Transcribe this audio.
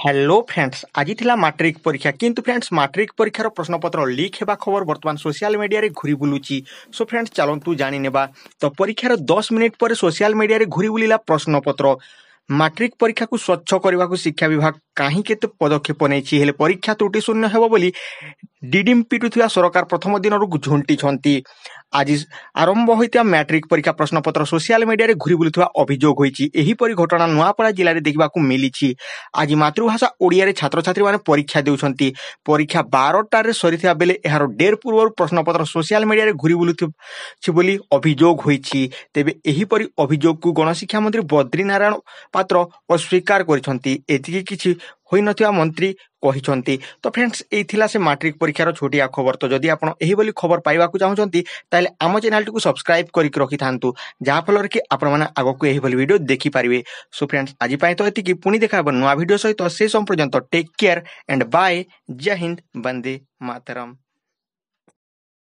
Hello friends आज थिला matric परीक्षा किंतु फ्रेंड्स मैट्रिक परीक्षार प्रश्नपत्र लीक हेबा खबर वर्तमान सोशल मीडिया रे घुरी बुलुची। सो फ्रेंड्स चलंतु जानि नेबा तो परीक्षार 10 मिनिट पर सोशल मीडिया रे घुरी बुलिला प्रश्नपत्र। मैट्रिक परीक्षा को स्वच्छ करने को शिक्षा विभाग कहीं केते पदक्षेप नहीं हेले परीक्षा त्रुटि शून्य हेबो बोली डिडिम पिटुथिया सरकार प्रथम दिन झुंटी आज आरंभ होता मैट्रिक परीक्षा प्रश्नपत्र सोशल मीडिया रे घुरी बुलुथिबा अभियोग होईची। एहीपरि घटना नुआपड़ा जिले में देखा मिली। आज मातृभाषा ओडिया रे छात्र छात्री माने परीक्षा देउछंती। परीक्षा 12टार सरीथिबा बेले एहार डेर पूर्व प्रश्नपत्र सोशल मीडिया रे घुरी बुलुथिबा बोली अभियोग होईची। तेबे एहीपरि अभियोग को गणशिक्षा मंत्री बद्रीनारायण पात्र अस्वीकार करिसंती। एतिकी किछि होई नथिबा मंत्री कहिसंती। तो फ्रेंड्स एई थिला से मैट्रिक परीक्षार छोटिया खबर। तो जदि आपण एही बोली खबर पाइबा को चाहउछंती ताले आम चैनल को सब्सक्राइब करिक रखि थांतु जहा फलर कि आपण माने आगो को एही बोली वीडियो देखि पारिबे। सो फ्रेंड्स आज पय तो एतिकी पुनी देखाब नुवा वीडियो सहित से पर्यंत टेक केयर एंड बाय। जय हिंद, वंदे मातरम।